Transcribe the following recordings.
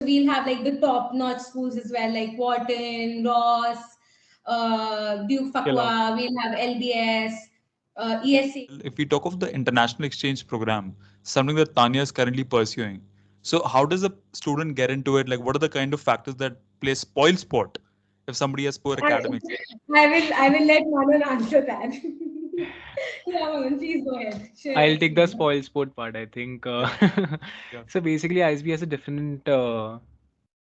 We'll have like the top-notch schools as well, like Wharton, Ross, Duke Fakwa. We'll have LBS, ESE. If we talk of the international exchange program, something that Tanya is currently pursuing. So how does a student get into it? Like, what are the kind of factors that play spoil sport if somebody has poor academics? I will let Manan answer that. Yeah, Manan, please go ahead. Sure, I'll take the experience. spoil sport part, I think. Yeah. So basically, ISB has a different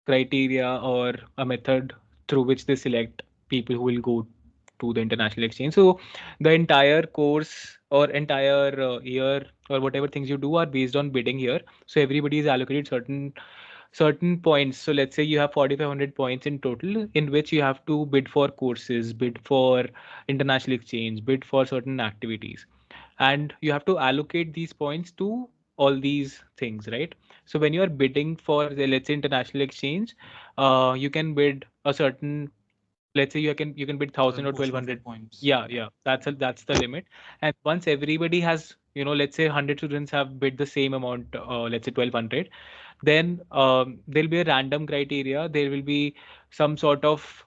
criteria or a method through which they select people who will go to the international exchange. So the entire course or entire year or whatever things you do are based on bidding here. So everybody is allocated certain points. So let's say you have 4,500 points in total, in which you have to bid for courses, bid for international exchange, bid for certain activities, and you have to allocate these points to all these things, right? So when you are bidding for the, let's say, international exchange, you can bid a certain, let's say you can bid 1,000 or 1,200 points. yeah, that's the limit. And once everybody has, let's say 100 students have bid the same amount, let's say 1,200, then there'll be a random criteria. There will be some sort of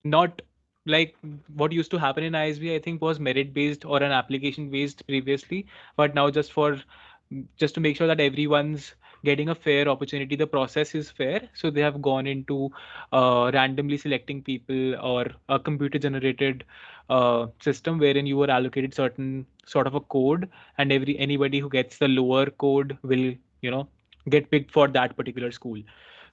not like what used to happen in ISB, I think, was merit based or an application based previously, but now just to make sure that everyone's getting a fair opportunity, the process is fair. So they have gone into randomly selecting people, or a computer generated system wherein you were allocated certain sort of a code, and anybody who gets the lower code will, get picked for that particular school.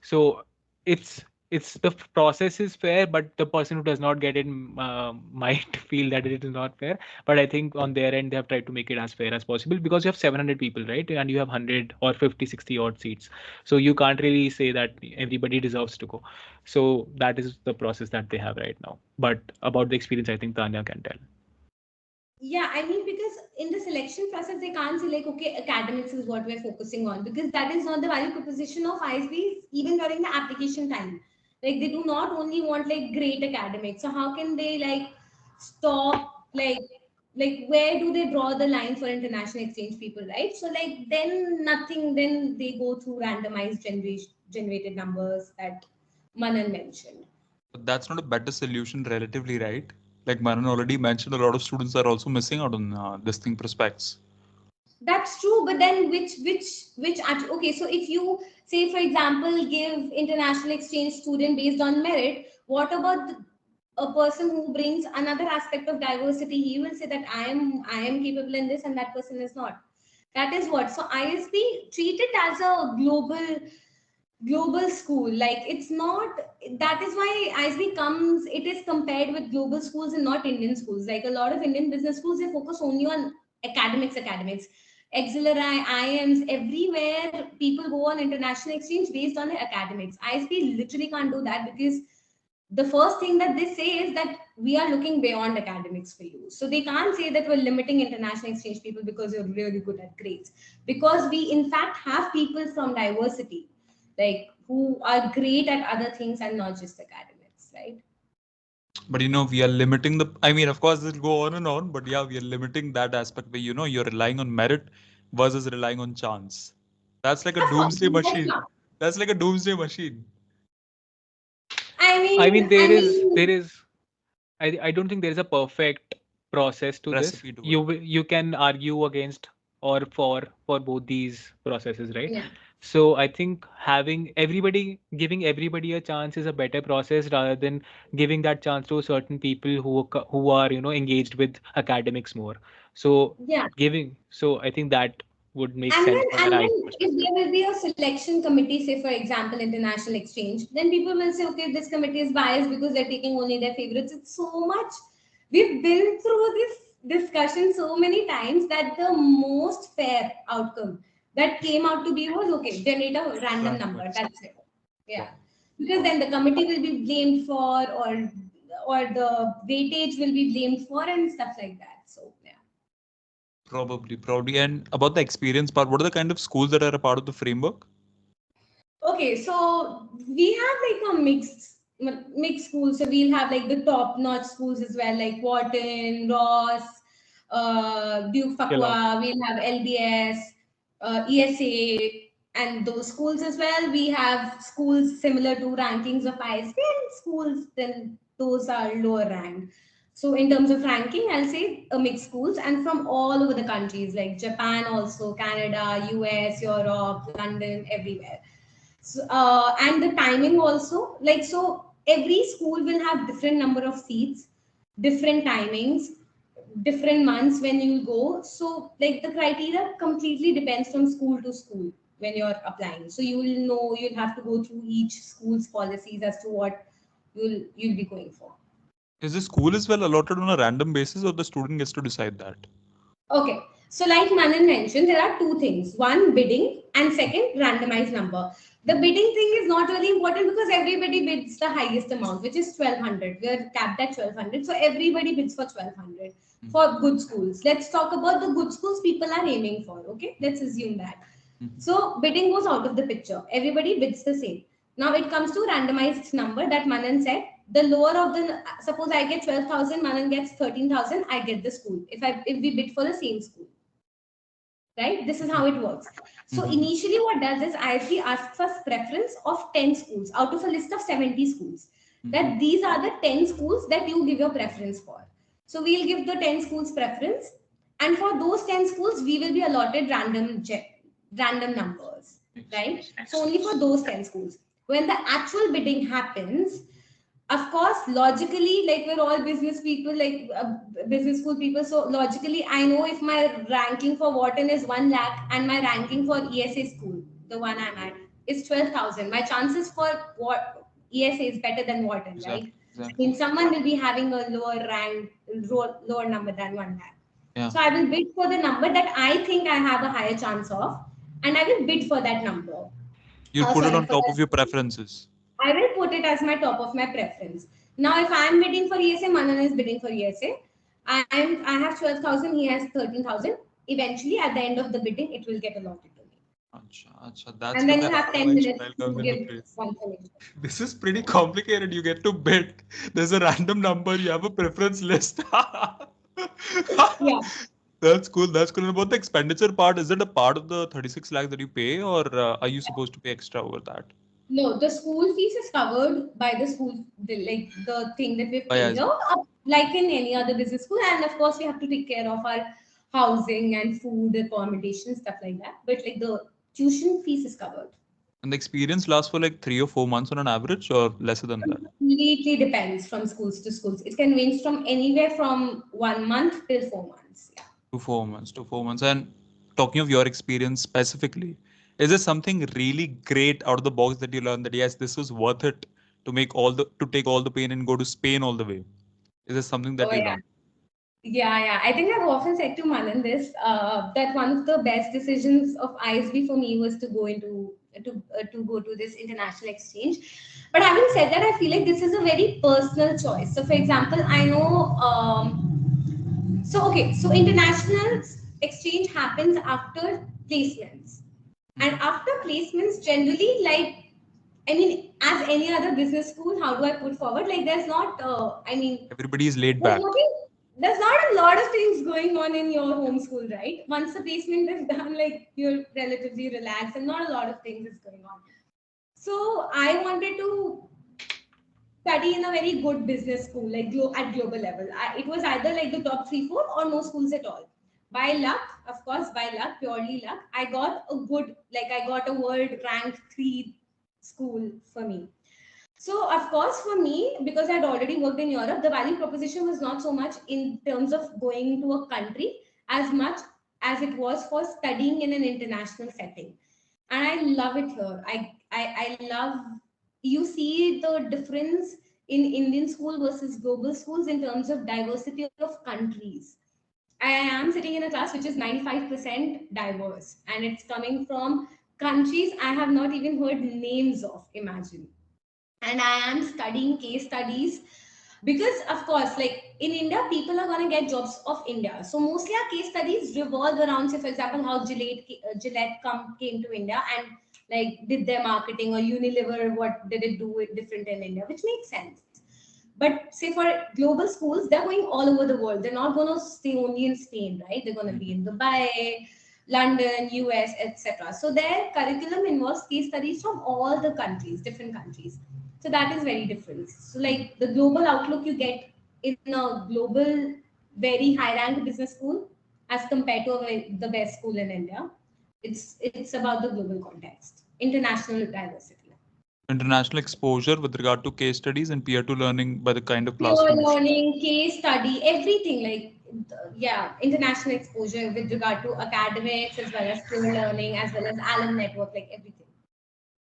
So it's the process is fair, but the person who does not get it might feel that it is not fair. But I think on their end, they have tried to make it as fair as possible, because you have 700 people, right? And you have 100 or 50, 60 odd seats. So you can't really say that everybody deserves to go. So that is the process that they have right now. But about the experience, I think Tanya can tell. Yeah, I mean, because in the selection process, they can't say like, okay, academics is what we're focusing on, because that is not the value proposition of ISBs, even during the application time. Like, they do not only want like great academics. So how can they like stop like where do they draw the line for international exchange people, right? So like then nothing, then they go through randomized generated numbers that Manan mentioned. But that's not a better solution relatively, right? Like Manan already mentioned, a lot of students are also missing out on this thing prospects. That's true, but then okay, so if you say, for example, give international exchange student based on merit, what about a person who brings another aspect of diversity? He will say that I am capable in this and that person is not. That is what. So ISB treat it as a global school. Like, it's not, that is why ISB comes, it is compared with global schools and not Indian schools. Like a lot of Indian business schools, they focus only on academics, auxiliary, IMs, everywhere people go on international exchange based on their academics. ISB literally can't do that, because the first thing that they say is that we are looking beyond academics for you. So they can't say that we're limiting international exchange people because you're really good at grades, because we in fact have people from diversity, like who are great at other things and not just academics, right? But we are limiting I mean, of course, it'll go on and on, but yeah, we are limiting that aspect where, you're relying on merit versus relying on chance. That's like a That's not, doomsday that's machine. not. That's like a doomsday machine. I I mean, mean, I don't think there is a perfect process to this. Recipe to it. You can argue against or for both these processes, right? yeah. So I think giving everybody a chance is a better process, rather than giving that chance to certain people who are engaged with academics more. So Yeah. I think that would make And sense then, from an and IT then if perspective. there will be a selection committee, say for example, international exchange, then people will say, okay, this committee is biased because they're taking only their favorites. It's so much. We've been through this discussion so many times that the most fair outcome that came out to be was, okay, generate a random number. Randomized. That's it. Yeah. Yeah. Because then the committee will be blamed for, or the weightage will be blamed for, and stuff like that. So yeah. Probably. And about the experience part, what are the kind of schools that are a part of the framework? Okay, so we have like a mixed schools. So we'll have like the top-notch schools as well, like Wharton, Ross, Duke Fakwa. We'll have LBS, ESA, And those schools as well, we have schools similar to rankings of ISB and schools, then those are lower ranked. So in terms of ranking, I'll say a mixed schools and from all over the countries like Japan, also Canada, US, Europe, London, everywhere. So, and the timing also, like, so every school will have different number of seats, different timings, different months when you go. So like the criteria completely depends from school to school when you're applying. So you will know, you'll have to go through each school's policies as to what you'll be going for. Is the school as well allotted on a random basis, or the student gets to decide that? Okay. So like Manan mentioned, there are two things. One, bidding, and second, randomized number. The bidding thing is not really important because everybody bids the highest amount, which is 1200. We are capped at 1200. So everybody bids for 1200 for good schools. Let's talk about the good schools people are aiming for. Okay. Let's assume that. So bidding goes out of the picture. Everybody bids the same. Now it comes to randomized number that Manan said. The lower of the, suppose I get 12,000, Manan gets 13,000, I get the school. If we bid for the same school. Right? This is how it works. So initially what does is ISB asks us preference of 10 schools out of a list of 70 schools. That these are the 10 schools that you give your preference for. So we'll give the 10 schools preference. And for those 10 schools, we will be allotted random numbers. Right? So only for those 10 schools. When the actual bidding happens, of course, logically, like we're all business people, like business school people. So logically, I know if my ranking for Wharton is 1 lakh and my ranking for ESA school, the one I'm at, is 12,000. My chances for what ESA is better than Wharton, right? Exactly. I mean, someone will be having a lower number than 1 lakh. Yeah. So I will bid for the number that I think I have a higher chance of, and I will bid for that number. You'll put it on For top that of your preferences. I will put it as my top of my preference. Now, if I am bidding for ESA, Manan is bidding for ESA. I have 12,000, he has 13,000. Eventually, at the end of the bidding, it will get allotted to me. That's And then where you the have 10 randomized minutes trial to comes into give place. confirmation. This is pretty complicated. You get to bid. There's a random number. You have a preference list. Yeah. That's cool. That's cool. And about the expenditure part, is it a part of the 36 lakhs that you pay, or are you supposed to pay extra over that? No, the school fees is covered by the school, like the thing that we've paid ISB. here, like in any other business school. And of course, we have to take care of our housing and food, accommodation, stuff like that. But like the tuition fees is covered. And the experience lasts for like 3 or 4 months on an average, or lesser than that? Completely depends from schools to schools. It can range from anywhere from 1 month till 4 months. Yeah. To 4 months. And talking of your experience specifically, is there something really great out of the box that you learned that yes, this was worth it to take all the pain and go to Spain all the way? Is there something that Oh, you yeah. learned? Yeah. I think I've often said to Manan this, that one of the best decisions of ISB for me was to go to this international exchange. But having said that, I feel like this is a very personal choice. So, for example, I know. So international exchange happens after placements, and after placements, generally, like I mean, as any other business school, how do I put forward? Like, there's not. Everybody is laid There's back. nothing. There's not a lot of things going on in your home school, right? Once the placement is done, like you're relatively relaxed, and not a lot of things is going on. So I wanted to study in a very good business school, like at global level. It was either like the top 3, 4 or no schools at all. By luck, of course, purely luck, I got a world ranked 3 school for me. So, of course, for me, because I'd already worked in Europe, the value proposition was not so much in terms of going to a country as much as it was for studying in an international setting. And I love it here. I love, you see the difference in Indian school versus global schools in terms of diversity of countries. I am sitting in a class which is 95% diverse, and it's coming from countries I have not even heard names of, imagine. And I am studying case studies because, of course, like in India, people are going to get jobs of India. So mostly our case studies revolve around, say, for example, how Gillette came to India and like did their marketing, or Unilever, what did it do it different in India, which makes sense. But say for global schools, they're going all over the world. They're not going to stay only in Spain, right? They're going to be in Dubai, London, US, etc. So their curriculum involves case studies from all the countries, different countries. So that is very different. So like the global outlook you get in a global, very high-ranked business school as compared to the best school in India. It's about the global context, international diversity. International exposure with regard to case studies and peer to learning by the kind of Pure classrooms. learning, case study, everything like yeah, international exposure with regard to academics as well as pure learning as well as alum network, like everything.